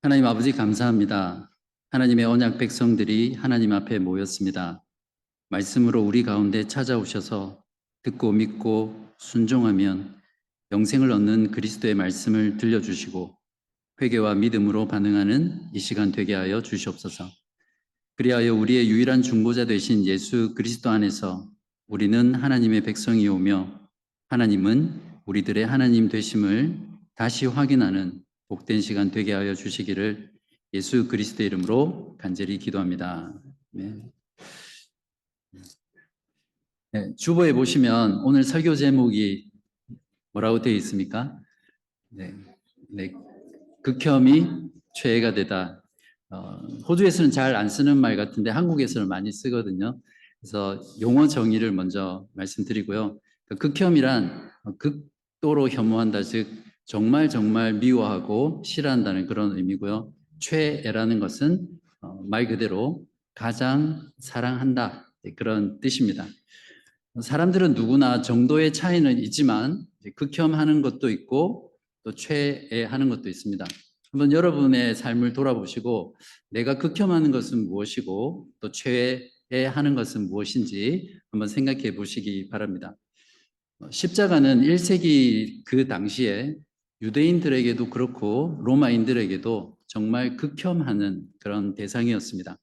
하나님 아버지 감사합니다. 하나님의 언약 백성들이 하나님 앞에 모였습니다. 말씀으로 우리 가운데 찾아오셔서 듣고 믿고 순종하면 영생을 얻는 그리스도의 말씀을 들려주시고 회개와 믿음으로 반응하는 이 시간 되게 하여 주시옵소서. 그리하여 우리의 유일한 중보자 되신 예수 그리스도 안에서 우리는 하나님의 백성이 오며 하나님은 우리들의 하나님 되심을 다시 확인하는 복된 시간 되게 하여 주시기를 예수 그리스도의 이름으로 간절히 기도합니다. 네. 네, 주보에 보시면 오늘 설교 제목이 뭐라고 되어 있습니까? 네, 네, 극혐이 최애가 되다. 호주에서는 잘 안 쓰는 말 같은데 한국에서는 많이 쓰거든요. 그래서 용어 정의를 먼저 말씀드리고요. 극혐이란 극도로 혐오한다, 즉 정말 정말 미워하고 싫어한다는 그런 의미고요. 최애라는 것은 말 그대로 가장 사랑한다, 그런 뜻입니다. 사람들은 누구나 정도의 차이는 있지만 극혐하는 것도 있고 또 최애하는 것도 있습니다. 한번 여러분의 삶을 돌아보시고 내가 극혐하는 것은 무엇이고 또 최애하는 것은 무엇인지 한번 생각해 보시기 바랍니다. 십자가는 1세기 그 당시에 유대인들에게도 그렇고 로마인들에게도 정말 극혐하는 그런 대상이었습니다.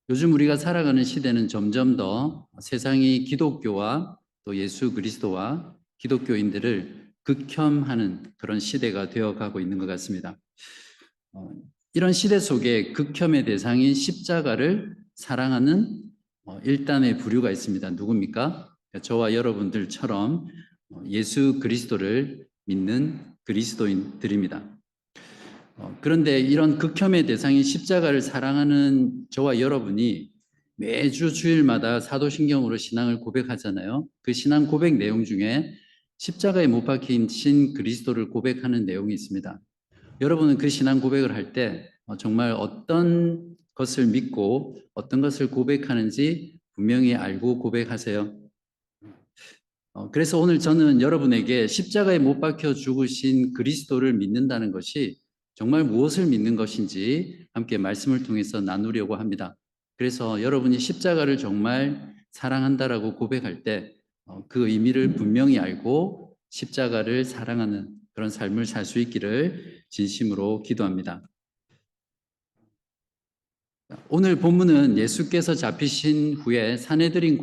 요즘 우리가 살아가는 시대는 점점 더 세상이 기독교와 또 예수 그리스도와 기독교인들을 극혐하는 그런 시대가 되어가고 있는 것 같습니다. 이런 시대 속에 극혐의 대상인 십자가를 사랑하는 일단의 부류가 있습니다. 누굽니까? 저와 여러분들처럼 예수 그리스도를 믿는 그리스도인들입니다. 그런데 이런 극혐의 대상인 십자가를 사랑하는 저와 여러분이 매주 주일마다 사도신경으로 신앙을 고백하잖아요. 그 신앙 고백 내용 중에 십자가에 못 박히신 그리스도를 고백하는 내용이 있습니다. 여러분은 그 신앙 고백을 할 때 정말 어떤 것을 믿고 어떤 것을 고백하는지 분명히 알고 고백하세요. 그래서 오늘 저는 여러분에게 십자가에 못 박혀 죽으신 그리스도를 믿는다는 것이 정말 무엇을 믿는 것인지 함께 말씀을 통해서 나누려고 합니다. 그래서 여러분이 십자가를 정말 사랑한다라고 고백할 때 그 의미를 분명히 알고 십자가를 사랑하는 그런 삶을 살 수 있기를 진심으로 기도합니다. 오늘 본문은 예수께서 잡히신 후에 사내들인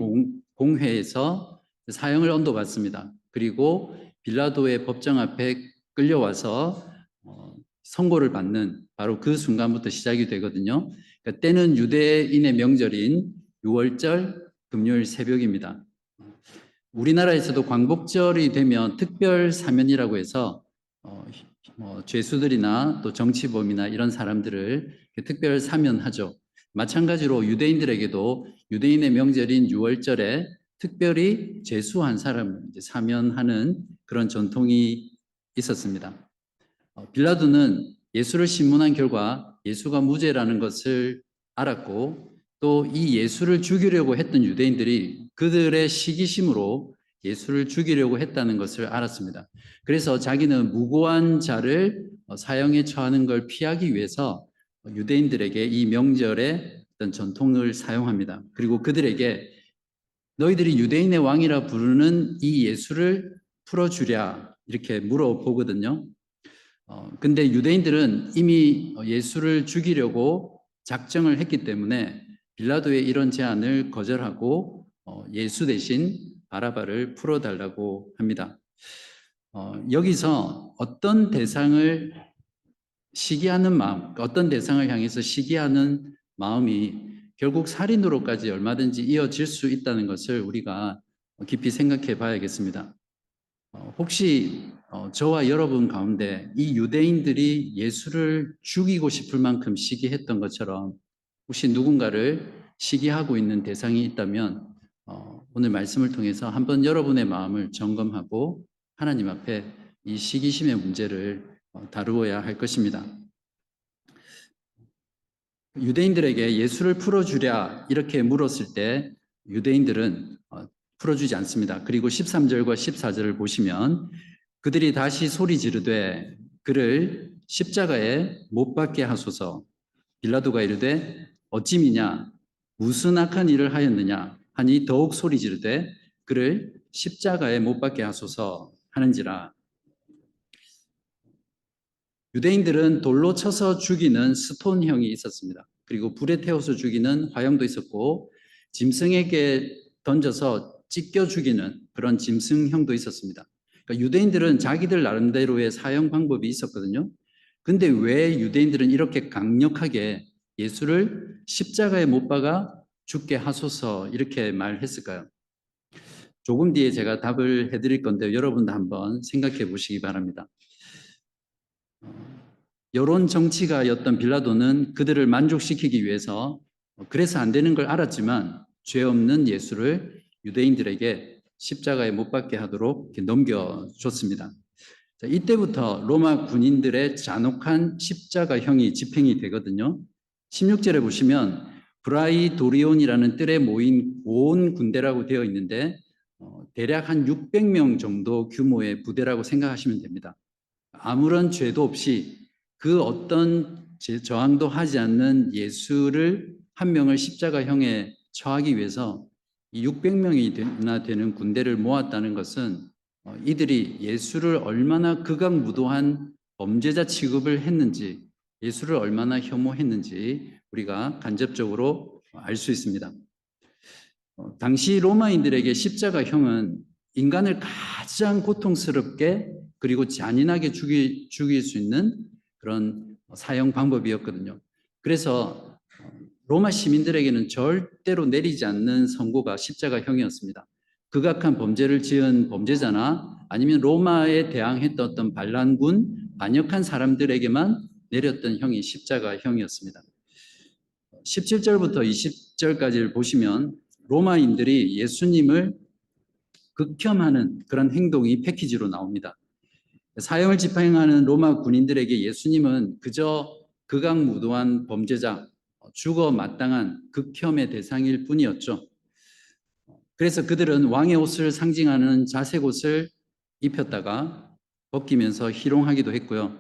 공회에서 사형을 언도받습니다. 그리고 빌라도의 법정 앞에 끌려와서 선고를 받는 바로 그 순간부터 시작이 되거든요. 그러니까 때는 유대인의 명절인 6월절 금요일 새벽입니다. 우리나라에서도 광복절이 되면 특별 사면이라고 해서 죄수들이나 또 정치범이나 이런 사람들을 특별 사면하죠. 마찬가지로 유대인들에게도 유대인의 명절인 6월절에 특별히 죄수한 사람을 사면하는 그런 전통이 있었습니다. 빌라도는 예수를 신문한 결과 예수가 무죄라는 것을 알았고 또 이 예수를 죽이려고 했던 유대인들이 그들의 시기심으로 예수를 죽이려고 했다는 것을 알았습니다. 그래서 자기는 무고한 자를 사형에 처하는 걸 피하기 위해서 유대인들에게 이 명절의 어떤 전통을 사용합니다. 그리고 그들에게 너희들이 유대인의 왕이라 부르는 이 예수를 풀어주랴 이렇게 물어보거든요. 근데 유대인들은 이미 예수를 죽이려고 작정을 했기 때문에 빌라도의 이런 제안을 거절하고 예수 대신 바라바를 풀어달라고 합니다. 여기서 어떤 대상을 시기하는 마음, 어떤 대상을 향해서 시기하는 마음이 결국 살인으로까지 얼마든지 이어질 수 있다는 것을 우리가 깊이 생각해 봐야겠습니다. 혹시 저와 여러분 가운데 이 유대인들이 예수를 죽이고 싶을 만큼 시기했던 것처럼 혹시 누군가를 시기하고 있는 대상이 있다면 오늘 말씀을 통해서 한번 여러분의 마음을 점검하고 하나님 앞에 이 시기심의 문제를 다루어야 할 것입니다. 유대인들에게 예수를 풀어주랴 이렇게 물었을 때 유대인들은 풀어주지 않습니다. 그리고 13절과 14절을 보시면 그들이 다시 소리 지르되 그를 십자가에 못 박게 하소서. 빌라도가 이르되 어찌미냐 무슨 악한 일을 하였느냐 하니 더욱 소리 지르되 그를 십자가에 못 박게 하소서 하는지라. 유대인들은 돌로 쳐서 죽이는 스톤형이 있었습니다. 그리고 불에 태워서 죽이는 화형도 있었고 짐승에게 던져서 찢겨 죽이는 그런 짐승형도 있었습니다. 그러니까 유대인들은 자기들 나름대로의 사형 방법이 있었거든요. 근데 왜 유대인들은 이렇게 강력하게 예수를 십자가에 못 박아 죽게 하소서 이렇게 말했을까요? 조금 뒤에 제가 답을 해드릴 건데 여러분도 한번 생각해 보시기 바랍니다. 여론 정치가였던 빌라도는 그들을 만족시키기 위해서 그래서 안 되는 걸 알았지만 죄 없는 예수를 유대인들에게 십자가에 못 박게 하도록 넘겨줬습니다. 자, 이때부터 로마 군인들의 잔혹한 십자가형이 집행이 되거든요. 16절에 보시면 브라이도리온이라는 뜰에 모인 온 군대라고 되어 있는데 대략 한 600명 정도 규모의 부대라고 생각하시면 됩니다. 아무런 죄도 없이 그 어떤 저항도 하지 않는 예수를 한 명을 십자가형에 처하기 위해서 600명이나 되는 군대를 모았다는 것은 이들이 예수를 얼마나 극악무도한 범죄자 취급을 했는지, 예수를 얼마나 혐오했는지 우리가 간접적으로 알 수 있습니다. 당시 로마인들에게 십자가형은 인간을 가장 고통스럽게 그리고 잔인하게 죽일 수 있는 그런 사형 방법이었거든요. 그래서 로마 시민들에게는 절대로 내리지 않는 선고가 십자가형이었습니다. 극악한 범죄를 지은 범죄자나 아니면 로마에 대항했던 어떤 반란군, 반역한 사람들에게만 내렸던 형이 십자가형이었습니다. 17절부터 20절까지를 보시면 로마인들이 예수님을 극혐하는 그런 행동이 패키지로 나옵니다. 사형을 집행하는 로마 군인들에게 예수님은 그저 극악무도한 범죄자, 죽어 마땅한 극혐의 대상일 뿐이었죠. 그래서 그들은 왕의 옷을 상징하는 자색 옷을 입혔다가 벗기면서 희롱하기도 했고요.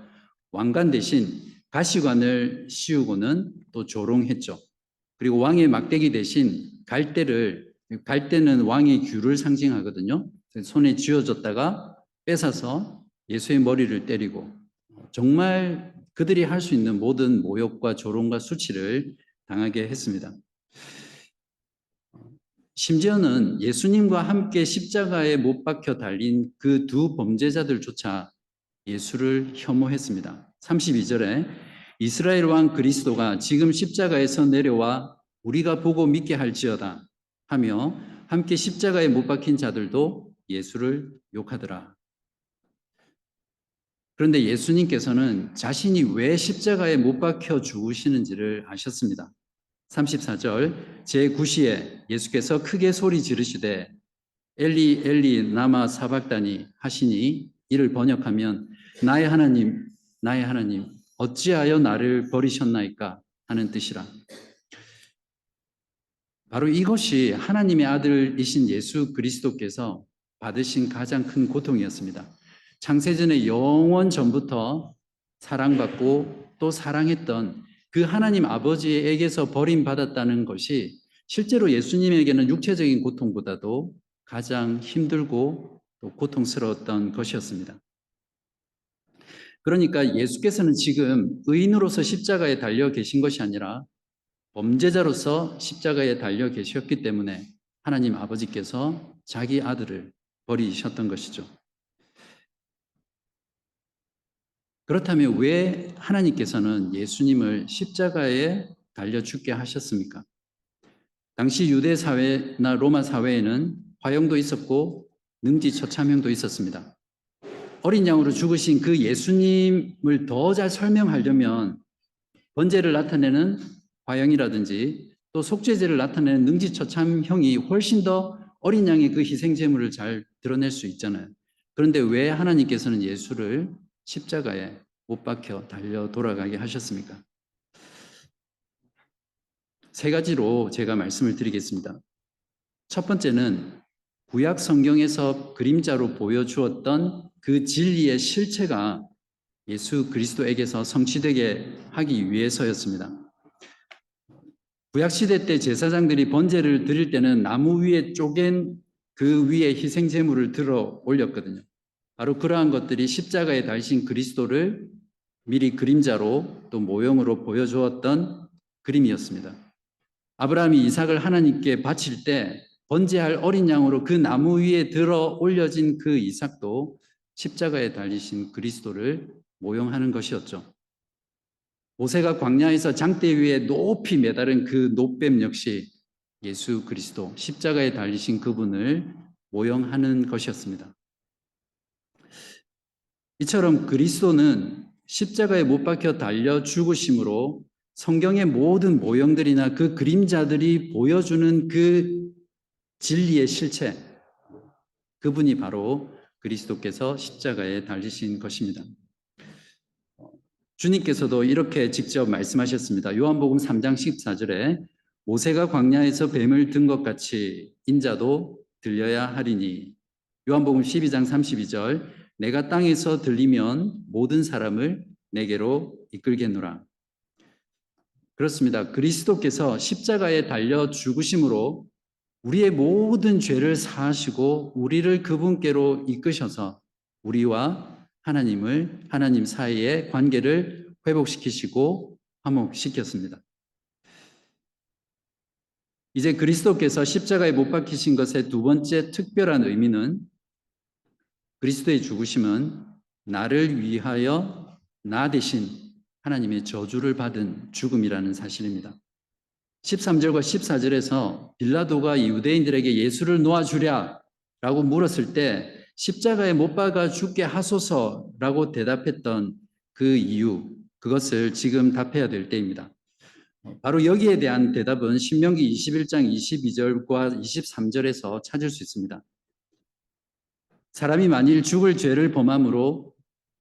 왕관 대신 가시관을 씌우고는 또 조롱했죠. 그리고 왕의 막대기 대신 갈대는 왕의 규를 상징하거든요. 손에 쥐어줬다가 뺏어서 예수의 머리를 때리고 정말 그들이 할 수 있는 모든 모욕과 조롱과 수치를 당하게 했습니다. 심지어는 예수님과 함께 십자가에 못 박혀 달린 그 두 범죄자들조차 예수를 혐오했습니다. 32절에 이스라엘 왕 그리스도가 지금 십자가에서 내려와 우리가 보고 믿게 할지어다 하며 함께 십자가에 못 박힌 자들도 예수를 욕하더라. 그런데 예수님께서는 자신이 왜 십자가에 못 박혀 죽으시는지를 아셨습니다. 34절 제9시에 예수께서 크게 소리 지르시되 엘리 엘리 나마 사박다니 하시니 이를 번역하면 나의 하나님 나의 하나님 어찌하여 나를 버리셨나이까 하는 뜻이라. 바로 이것이 하나님의 아들이신 예수 그리스도께서 받으신 가장 큰 고통이었습니다. 창세전의 영원 전부터 사랑받고 또 사랑했던 그 하나님 아버지에게서 버림받았다는 것이 실제로 예수님에게는 육체적인 고통보다도 가장 힘들고 또 고통스러웠던 것이었습니다. 그러니까 예수께서는 지금 의인으로서 십자가에 달려 계신 것이 아니라 범죄자로서 십자가에 달려 계셨기 때문에 하나님 아버지께서 자기 아들을 버리셨던 것이죠. 그렇다면 왜 하나님께서는 예수님을 십자가에 달려 죽게 하셨습니까? 당시 유대 사회나 로마 사회에는 화형도 있었고 능지처참형도 있었습니다. 어린 양으로 죽으신 그 예수님을 더 잘 설명하려면 번제를 나타내는 화형이라든지 또 속죄제를 나타내는 능지처참형이 훨씬 더 어린 양의 그 희생 제물을 잘 드러낼 수 있잖아요. 그런데 왜 하나님께서는 예수를 십자가에 못 박혀 달려 돌아가게 하셨습니까? 세 가지로 제가 말씀을 드리겠습니다. 첫 번째는 구약 성경에서 그림자로 보여주었던 그 진리의 실체가 예수 그리스도에게서 성취되게 하기 위해서였습니다. 구약시대 때 제사장들이 번제를 드릴 때는 나무 위에 쪼갠 그 위에 희생 제물을 들어 올렸거든요. 바로 그러한 것들이 십자가에 달신 그리스도를 미리 그림자로 또 모형으로 보여주었던 그림이었습니다. 아브라함이 이삭을 하나님께 바칠 때 번제할 어린 양으로 그 나무 위에 들어 올려진 그 이삭도 십자가에 달리신 그리스도를 모형하는 것이었죠. 모세가 광야에서 장대 위에 높이 매달은 그 놋뱀 역시 예수 그리스도 십자가에 달리신 그분을 모형하는 것이었습니다. 이처럼 그리스도는 십자가에 못 박혀 달려 죽으심으로 성경의 모든 모형들이나 그 그림자들이 보여주는 그 진리의 실체, 그분이 바로 그리스도께서 십자가에 달리신 것입니다. 주님께서도 이렇게 직접 말씀하셨습니다. 요한복음 3장 14절에 모세가 광야에서 뱀을 든 것 같이 인자도 들려야 하리니, 요한복음 12장 32절 내가 땅에서 들리면 모든 사람을 내게로 이끌겠노라. 그렇습니다. 그리스도께서 십자가에 달려 죽으심으로 우리의 모든 죄를 사하시고 우리를 그분께로 이끄셔서 우리와 하나님 사이의 관계를 회복시키시고 화목시켰습니다. 이제 그리스도께서 십자가에 못 박히신 것의 두 번째 특별한 의미는 그리스도의 죽으심은 나를 위하여 나 대신 하나님의 저주를 받은 죽음이라는 사실입니다. 13절과 14절에서 빌라도가 유대인들에게 예수를 놓아주랴 라고 물었을 때 십자가에 못 박아 죽게 하소서라고 대답했던 그 이유, 그것을 지금 답해야 될 때입니다. 바로 여기에 대한 대답은 신명기 21장 22절과 23절에서 찾을 수 있습니다. 사람이 만일 죽을 죄를 범함으로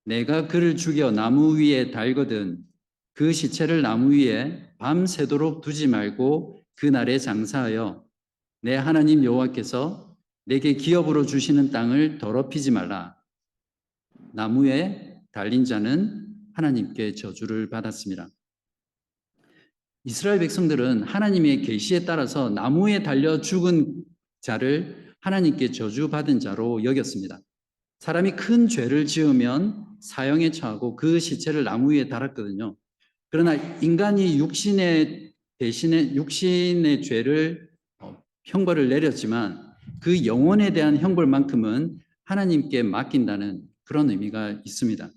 내가 그를 죽여 나무 위에 달거든 그 시체를 나무 위에 밤새도록 두지 말고 그날에 장사하여 내 하나님 여호와께서 내게 기업으로 주시는 땅을 더럽히지 말라. 나무에 달린 자는 하나님께 저주를 받았습니다. 이스라엘 백성들은 하나님의 계시에 따라서 나무에 달려 죽은 자를 하나님께 저주받은 자로 여겼습니다. 사람이 큰 죄를 지으면 사형에 처하고 그 시체를 나무 위에 달았거든요. 그러나 인간이 육신의 죄를 형벌을 내렸지만 그 영혼에 대한 형벌만큼은 하나님께 맡긴다는 그런 의미가 있습니다.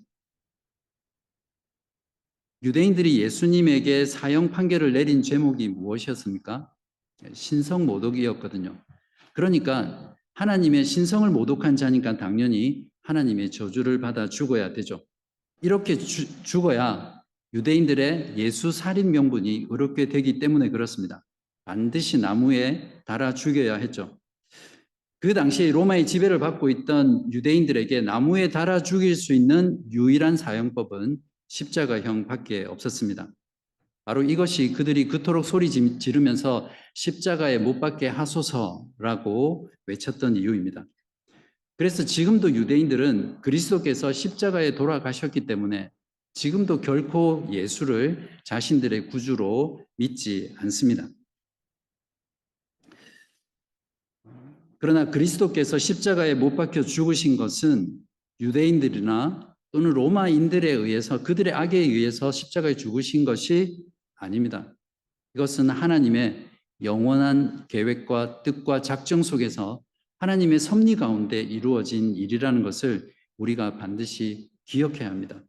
유대인들이 예수님에게 사형 판결을 내린 제목이 무엇이었습니까? 신성모독이었거든요. 그러니까 하나님의 신성을 모독한 자니까 당연히 하나님의 저주를 받아 죽어야 되죠. 이렇게 죽어야 유대인들의 예수 살인 명분이 어렵게 되기 때문에 그렇습니다. 반드시 나무에 달아 죽여야 했죠. 그 당시에 로마의 지배를 받고 있던 유대인들에게 나무에 달아 죽일 수 있는 유일한 사형법은 십자가형밖에 없었습니다. 바로 이것이 그들이 그토록 소리 지르면서 십자가에 못 박게 하소서라고 외쳤던 이유입니다. 그래서 지금도 유대인들은 그리스도께서 십자가에 돌아가셨기 때문에 지금도 결코 예수를 자신들의 구주로 믿지 않습니다. 그러나 그리스도께서 십자가에 못 박혀 죽으신 것은 유대인들이나 또는 로마인들에 의해서 그들의 악에 의해서 십자가에 죽으신 것이 아닙니다. 이것은 하나님의 영원한 계획과 뜻과 작정 속에서 하나님의 섭리 가운데 이루어진 일이라는 것을 우리가 반드시 기억해야 합니다.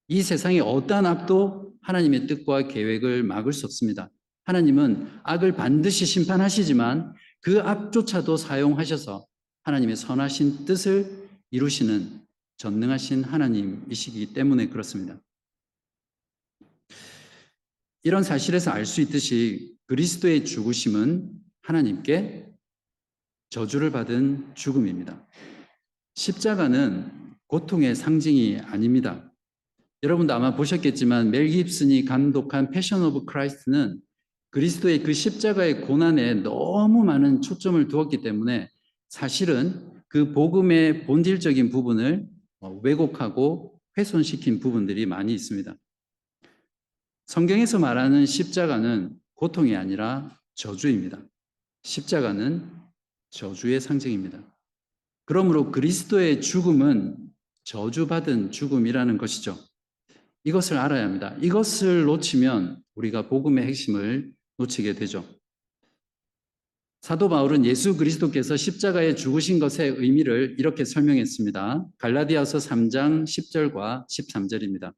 이 세상의 어떠한 악도 하나님의 뜻과 계획을 막을 수 없습니다. 하나님은 악을 반드시 심판하시지만 그 악조차도 사용하셔서 하나님의 선하신 뜻을 이루시는 전능하신 하나님이시기 때문에 그렇습니다. 이런 사실에서 알 수 있듯이 그리스도의 죽으심은 하나님께 저주를 받은 죽음입니다. 십자가는 고통의 상징이 아닙니다. 여러분도 아마 보셨겠지만 멜 깁슨이 감독한 패션 오브 크라이스트는 그리스도의 그 십자가의 고난에 너무 많은 초점을 두었기 때문에 사실은 그 복음의 본질적인 부분을 왜곡하고 훼손시킨 부분들이 많이 있습니다. 성경에서 말하는 십자가는 고통이 아니라 저주입니다. 십자가는 저주의 상징입니다. 그러므로 그리스도의 죽음은 저주받은 죽음이라는 것이죠. 이것을 알아야 합니다. 이것을 놓치면 우리가 복음의 핵심을 놓치게 되죠. 사도 바울은 예수 그리스도께서 십자가에 죽으신 것의 의미를 이렇게 설명했습니다. 갈라디아서 3장 10절과 13절입니다.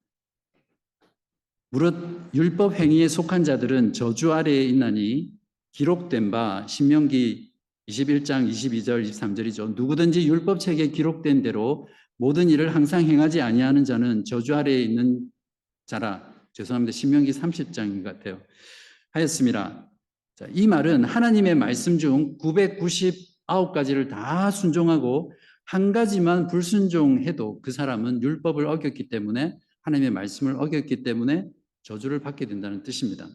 무릇 율법 행위에 속한 자들은 저주 아래에 있나니 기록된 바 신명기 21장 22절 23절이죠. 누구든지 율법책에 기록된 대로 모든 일을 항상 행하지 아니하는 자는 저주 아래에 있는 자라. 죄송합니다. 신명기 30장인 것 같아요. 하였습니다. 자, 이 말은 하나님의 말씀 중 999가지를 다 순종하고 한 가지만 불순종해도 그 사람은 율법을 어겼기 때문에 하나님의 말씀을 어겼기 때문에 저주를 받게 된다는 뜻입니다.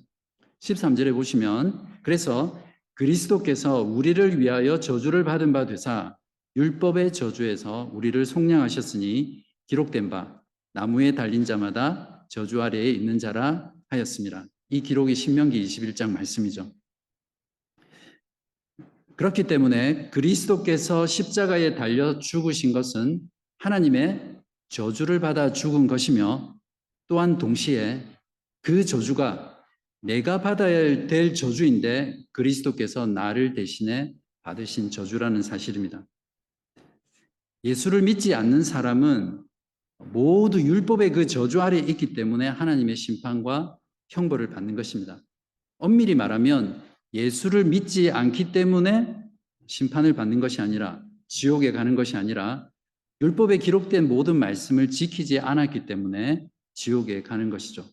13절에 보시면 그래서 그리스도께서 우리를 위하여 저주를 받은 바 되사 율법의 저주에서 우리를 속량하셨으니 기록된 바 나무에 달린 자마다 저주 아래에 있는 자라 하였습니다. 이 기록이 신명기 21장 말씀이죠. 그렇기 때문에 그리스도께서 십자가에 달려 죽으신 것은 하나님의 저주를 받아 죽은 것이며 또한 동시에 그 저주가 내가 받아야 될 저주인데 그리스도께서 나를 대신해 받으신 저주라는 사실입니다. 예수를 믿지 않는 사람은 모두 율법의 그 저주 아래에 있기 때문에 하나님의 심판과 형벌을 받는 것입니다. 엄밀히 말하면 예수를 믿지 않기 때문에 심판을 받는 것이 아니라 지옥에 가는 것이 아니라 율법에 기록된 모든 말씀을 지키지 않았기 때문에 지옥에 가는 것이죠.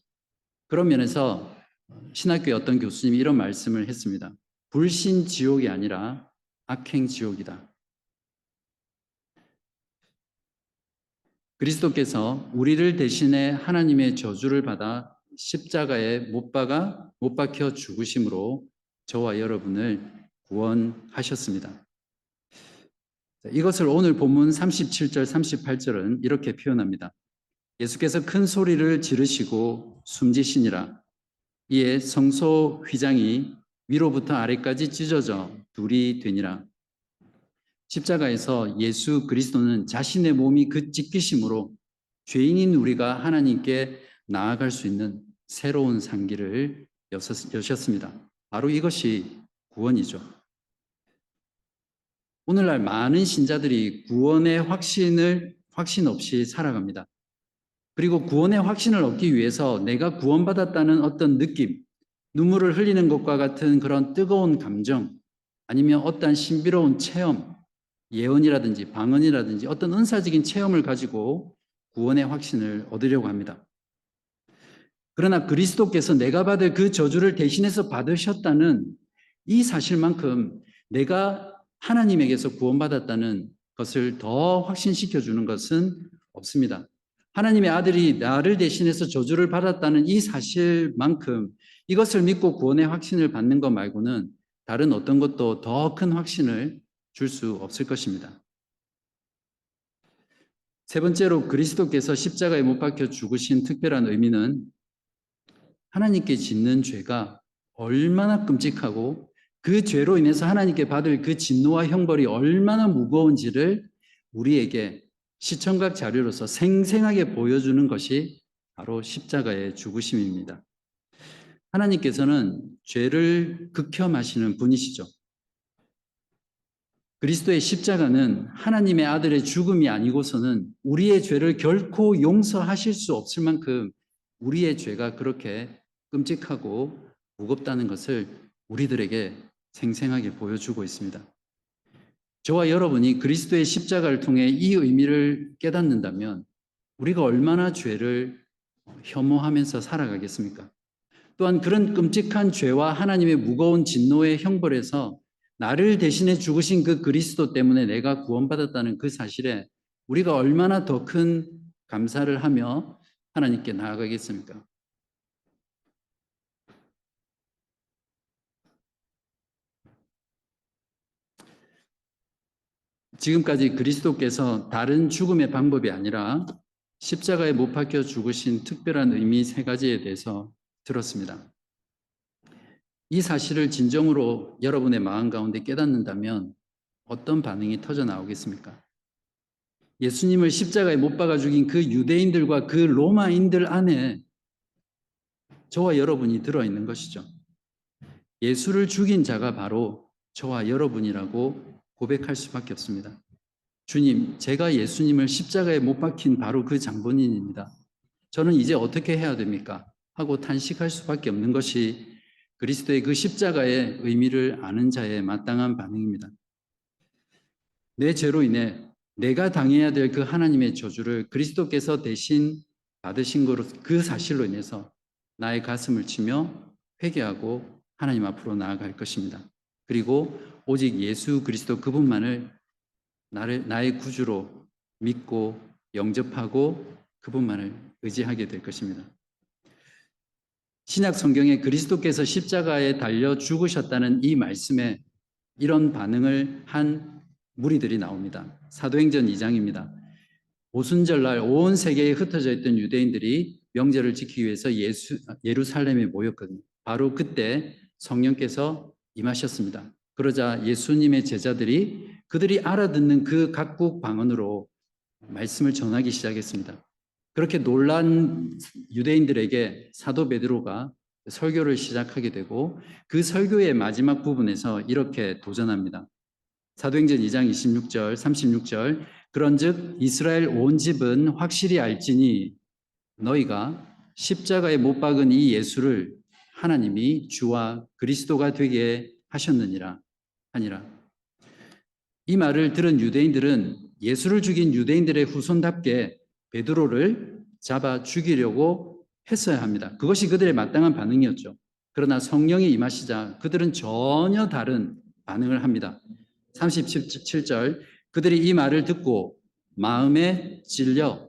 그런 면에서 신학교의 어떤 교수님이 이런 말씀을 했습니다. 불신 지옥이 아니라 악행 지옥이다. 그리스도께서 우리를 대신해 하나님의 저주를 받아 십자가에 못 박혀 죽으심으로 저와 여러분을 구원하셨습니다. 이것을 오늘 본문 37절, 38절은 이렇게 표현합니다. 예수께서 큰 소리를 지르시고 숨지시니라. 이에 성소 휘장이 위로부터 아래까지 찢어져 둘이 되니라. 십자가에서 예수 그리스도는 자신의 몸이 그 찢기심으로 죄인인 우리가 하나님께 나아갈 수 있는 새로운 상기를 여셨습니다. 바로 이것이 구원이죠. 오늘날 많은 신자들이 구원의 확신 없이 살아갑니다. 그리고 구원의 확신을 얻기 위해서 내가 구원받았다는 어떤 느낌, 눈물을 흘리는 것과 같은 그런 뜨거운 감정, 아니면 어떤 신비로운 체험, 예언이라든지 방언이라든지 어떤 은사적인 체험을 가지고 구원의 확신을 얻으려고 합니다. 그러나 그리스도께서 내가 받을 그 저주를 대신해서 받으셨다는 이 사실만큼 내가 하나님에게서 구원받았다는 것을 더 확신시켜 주는 것은 없습니다. 하나님의 아들이 나를 대신해서 저주를 받았다는 이 사실만큼 이것을 믿고 구원의 확신을 받는 것 말고는 다른 어떤 것도 더 큰 확신을 줄 수 없을 것입니다. 세 번째로 그리스도께서 십자가에 못 박혀 죽으신 특별한 의미는 하나님께 짓는 죄가 얼마나 끔찍하고 그 죄로 인해서 하나님께 받을 그 진노와 형벌이 얼마나 무거운지를 우리에게 시청각 자료로서 생생하게 보여주는 것이 바로 십자가의 죽으심입니다. 하나님께서는 죄를 극혐하시는 분이시죠. 그리스도의 십자가는 하나님의 아들의 죽음이 아니고서는 우리의 죄를 결코 용서하실 수 없을 만큼 우리의 죄가 그렇게 끔찍하고 무겁다는 것을 우리들에게 생생하게 보여주고 있습니다. 저와 여러분이 그리스도의 십자가를 통해 이 의미를 깨닫는다면 우리가 얼마나 죄를 혐오하면서 살아가겠습니까? 또한 그런 끔찍한 죄와 하나님의 무거운 진노의 형벌에서 나를 대신해 죽으신 그 그리스도 때문에 내가 구원받았다는 그 사실에 우리가 얼마나 더 큰 감사를 하며 하나님께 나아가겠습니까? 지금까지 그리스도께서 다른 죽음의 방법이 아니라 십자가에 못 박혀 죽으신 특별한 의미 세 가지에 대해서 들었습니다. 이 사실을 진정으로 여러분의 마음 가운데 깨닫는다면 어떤 반응이 터져 나오겠습니까? 예수님을 십자가에 못 박아 죽인 그 유대인들과 그 로마인들 안에 저와 여러분이 들어있는 것이죠. 예수를 죽인 자가 바로 저와 여러분이라고 고백할 수밖에 없습니다. 주님, 제가 예수님을 십자가에 못 박힌 바로 그 장본인입니다. 저는 이제 어떻게 해야 됩니까? 하고 탄식할 수밖에 없는 것이 그리스도의 그 십자가의 의미를 아는 자의 마땅한 반응입니다. 내 죄로 인해 내가 당해야 될 그 하나님의 저주를 그리스도께서 대신 받으신 거로 그 사실로 인해서 나의 가슴을 치며 회개하고 하나님 앞으로 나아갈 것입니다. 그리고 오직 예수 그리스도 그분만을 나의 구주로 믿고 영접하고 그분만을 의지하게 될 것입니다. 신약 성경에 그리스도께서 십자가에 달려 죽으셨다는 이 말씀에 이런 반응을 한 무리들이 나옵니다. 사도행전 2장입니다. 오순절날 온 세계에 흩어져 있던 유대인들이 명절을 지키기 위해서 예루살렘에 모였거든요. 바로 그때 성령께서 임하셨습니다. 그러자 예수님의 제자들이 그들이 알아듣는 그 각국 방언으로 말씀을 전하기 시작했습니다. 그렇게 놀란 유대인들에게 사도 베드로가 설교를 시작하게 되고 그 설교의 마지막 부분에서 이렇게 도전합니다. 사도행전 2장 26절, 36절 그런즉 이스라엘 온 집은 확실히 알지니 너희가 십자가에 못 박은 이 예수를 하나님이 주와 그리스도가 되게 하셨느니라 하니라. 이 말을 들은 유대인들은 예수를 죽인 유대인들의 후손답게 베드로를 잡아 죽이려고 했어야 합니다. 그것이 그들의 마땅한 반응이었죠. 그러나 성령이 임하시자 그들은 전혀 다른 반응을 합니다. 37절 그들이 이 말을 듣고 마음에 찔려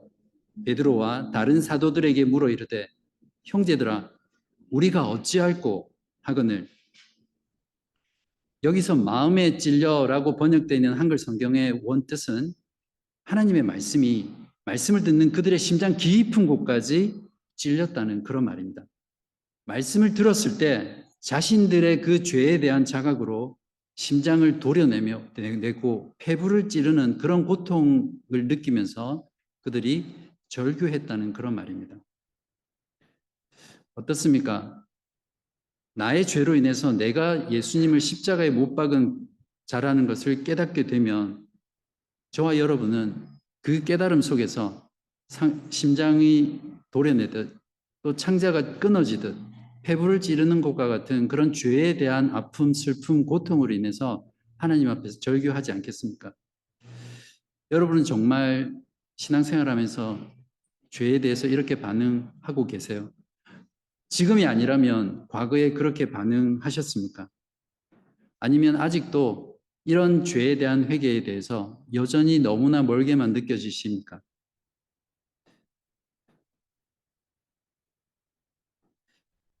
베드로와 다른 사도들에게 물어 이르되 형제들아 우리가 어찌할꼬 하거늘. 여기서 마음에 찔려라고 번역되어 있는 한글 성경의 원뜻은 하나님의 말씀을 듣는 그들의 심장 깊은 곳까지 찔렸다는 그런 말입니다. 말씀을 들었을 때 자신들의 그 죄에 대한 자각으로 심장을 도려내고 폐부를 찌르는 그런 고통을 느끼면서 그들이 절규했다는 그런 말입니다. 어떻습니까? 나의 죄로 인해서 내가 예수님을 십자가에 못 박은 자라는 것을 깨닫게 되면 저와 여러분은 그 깨달음 속에서 심장이 도려내듯 또 창자가 끊어지듯 폐부를 찌르는 것과 같은 그런 죄에 대한 아픔, 슬픔, 고통으로 인해서 하나님 앞에서 절규하지 않겠습니까? 여러분은 정말 신앙생활하면서 죄에 대해서 이렇게 반응하고 계세요? 지금이 아니라면 과거에 그렇게 반응하셨습니까? 아니면 아직도 이런 죄에 대한 회개에 대해서 여전히 너무나 멀게만 느껴지십니까?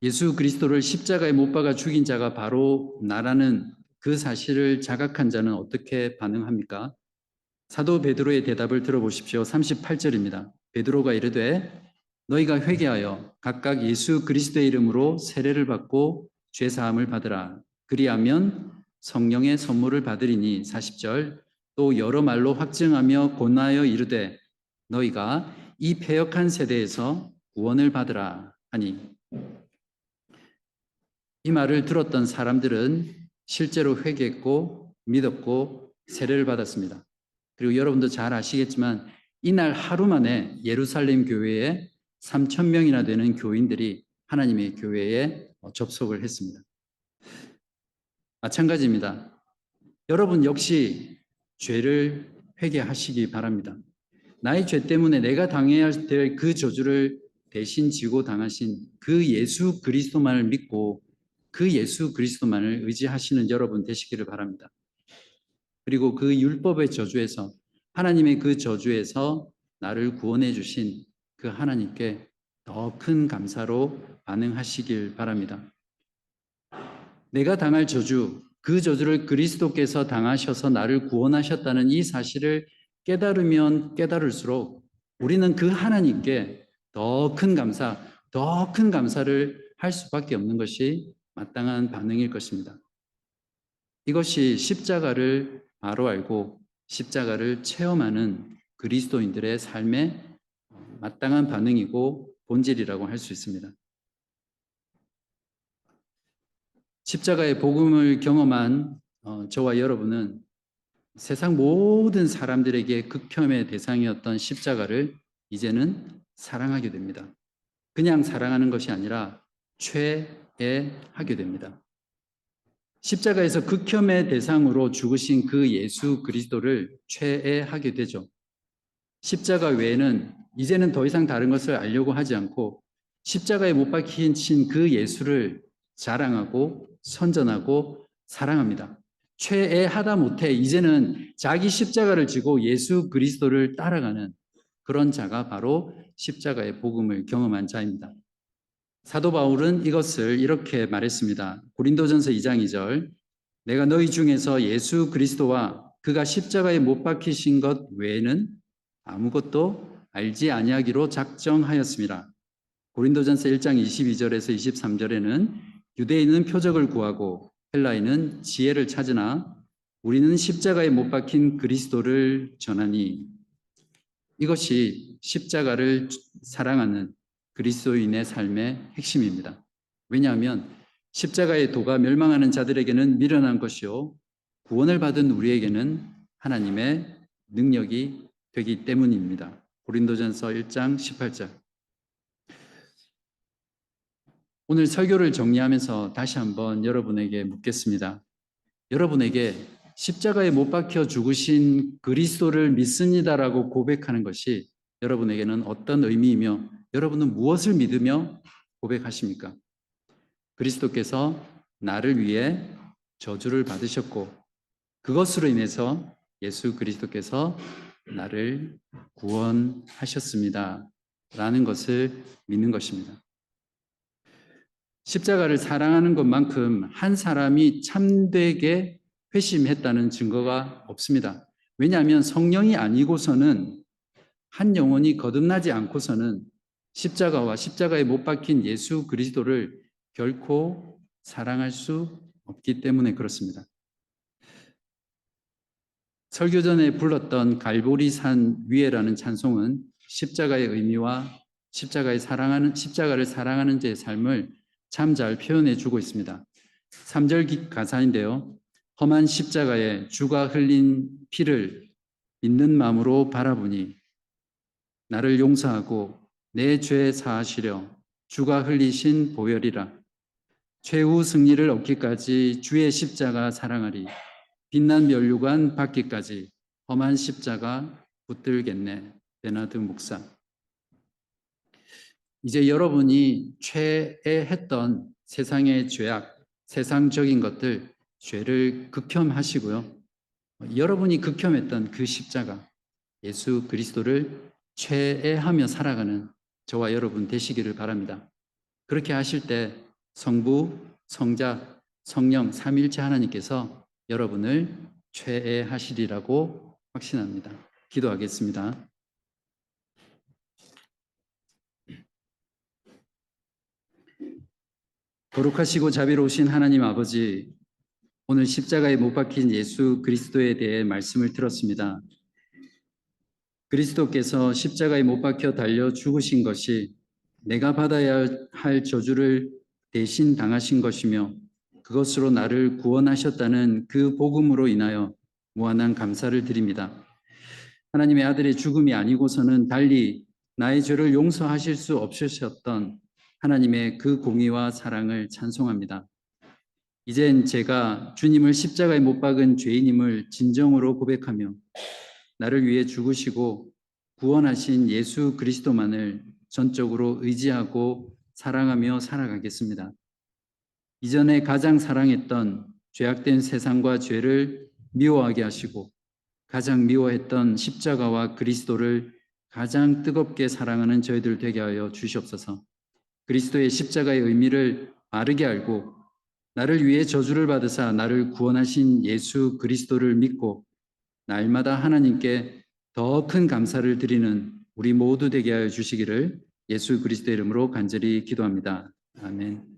예수 그리스도를 십자가에 못 박아 죽인 자가 바로 나라는 그 사실을 자각한 자는 어떻게 반응합니까? 사도 베드로의 대답을 들어보십시오. 38절입니다. 베드로가 이르되 너희가 회개하여 각각 예수 그리스도의 이름으로 세례를 받고 죄 사함을 받으라. 그리하면 성령의 선물을 받으리니 40절 또 여러 말로 확증하며 권하여 이르되 너희가 이 패역한 세대에서 구원을 받으라 하니 이 말을 들었던 사람들은 실제로 회개했고 믿었고 세례를 받았습니다. 그리고 여러분도 잘 아시겠지만 이날 하루 만에 예루살렘 교회에 3,000명이나 되는 교인들이 하나님의 교회에 접속을 했습니다. 마찬가지입니다. 여러분 역시 죄를 회개하시기 바랍니다. 나의 죄 때문에 내가 당해야 될 그 저주를 대신 지고 당하신 그 예수 그리스도만을 믿고 그 예수 그리스도만을 의지하시는 여러분 되시기를 바랍니다. 그리고 그 율법의 저주에서 하나님의 그 저주에서 나를 구원해 주신 그 하나님께 더 큰 감사로 반응하시길 바랍니다. 내가 당할 저주, 그 저주를 그리스도께서 당하셔서 나를 구원하셨다는 이 사실을 깨달으면 깨달을수록 우리는 그 하나님께 더 큰 감사, 더 큰 감사를 할 수밖에 없는 것이 마땅한 반응일 것입니다. 이것이 십자가를 바로 알고 십자가를 체험하는 그리스도인들의 삶의 마땅한 반응이고 본질이라고 할 수 있습니다. 십자가의 복음을 경험한 저와 여러분은 세상 모든 사람들에게 극혐의 대상이었던 십자가를 이제는 사랑하게 됩니다. 그냥 사랑하는 것이 아니라 최애하게 됩니다. 십자가에서 극혐의 대상으로 죽으신 그 예수 그리스도를 최애하게 되죠. 십자가 외에는 이제는 더 이상 다른 것을 알려고 하지 않고 십자가에 못 박히신 그 예수를 자랑하고 선전하고 사랑합니다. 최애하다 못해 이제는 자기 십자가를 지고 예수 그리스도를 따라가는 그런 자가 바로 십자가의 복음을 경험한 자입니다. 사도 바울은 이것을 이렇게 말했습니다. 고린도전서 2장 2절 내가 너희 중에서 예수 그리스도와 그가 십자가에 못 박히신 것 외에는 아무것도 알지 아니하기로 작정하였습니다. 고린도전서 1장 22절에서 23절에는 유대인은 표적을 구하고 헬라인은 지혜를 찾으나 우리는 십자가에 못 박힌 그리스도를 전하니 이것이 십자가를 사랑하는 그리스도인의 삶의 핵심입니다. 왜냐하면 십자가의 도가 멸망하는 자들에게는 미련한 것이요 구원을 받은 우리에게는 하나님의 능력이 되기 때문입니다. 고린도전서 1장 18절. 오늘 설교를 정리하면서 다시 한번 여러분에게 묻겠습니다. 여러분에게 십자가에 못 박혀 죽으신 그리스도를 믿습니다라고 고백하는 것이 여러분에게는 어떤 의미이며 여러분은 무엇을 믿으며 고백하십니까? 그리스도께서 나를 위해 저주를 받으셨고 그것으로 인해서 예수 그리스도께서 나를 구원하셨습니다. 라는 것을 믿는 것입니다. 십자가를 사랑하는 것만큼 한 사람이 참되게 회심했다는 증거가 없습니다. 왜냐하면 성령이 아니고서는 한 영혼이 거듭나지 않고서는 십자가와 십자가에 못 박힌 예수 그리스도를 결코 사랑할 수 없기 때문에 그렇습니다. 설교 전에 불렀던 갈보리산 위에라는 찬송은 십자가의 의미와 십자가를 사랑하는 자의 삶을 참 잘 표현해 주고 있습니다. 3절 가사인데요. 험한 십자가에 주가 흘린 피를 믿는 마음으로 바라보니 나를 용서하고 내 죄 사하시려 주가 흘리신 보혈이라. 최후 승리를 얻기까지 주의 십자가 사랑하리. 빛난 면류관 받기까지 험한 십자가 붙들겠네. 베나드 목사. 이제 여러분이 최애했던 세상의 죄악, 세상적인 것들, 죄를 극혐하시고요. 여러분이 극혐했던 그 십자가, 예수 그리스도를 최애하며 살아가는 저와 여러분 되시기를 바랍니다. 그렇게 하실 때 성부, 성자, 성령, 삼위일체 하나님께서 여러분을 최애하시리라고 확신합니다. 기도하겠습니다. 거룩하시고 자비로우신 하나님 아버지, 오늘 십자가에 못 박힌 예수 그리스도에 대해 말씀을 들었습니다. 그리스도께서 십자가에 못 박혀 달려 죽으신 것이 내가 받아야 할 저주를 대신 당하신 것이며 그것으로 나를 구원하셨다는 그 복음으로 인하여 무한한 감사를 드립니다. 하나님의 아들의 죽음이 아니고서는 달리 나의 죄를 용서하실 수 없으셨던 하나님의 그 공의와 사랑을 찬송합니다. 이젠 제가 주님을 십자가에 못 박은 죄인임을 진정으로 고백하며 나를 위해 죽으시고 구원하신 예수 그리스도만을 전적으로 의지하고 사랑하며 살아가겠습니다. 이전에 가장 사랑했던 죄악된 세상과 죄를 미워하게 하시고 가장 미워했던 십자가와 그리스도를 가장 뜨겁게 사랑하는 저희들 되게 하여 주시옵소서. 그리스도의 십자가의 의미를 바르게 알고 나를 위해 저주를 받으사 나를 구원하신 예수 그리스도를 믿고 날마다 하나님께 더 큰 감사를 드리는 우리 모두 되게 하여 주시기를 예수 그리스도의 이름으로 간절히 기도합니다. 아멘.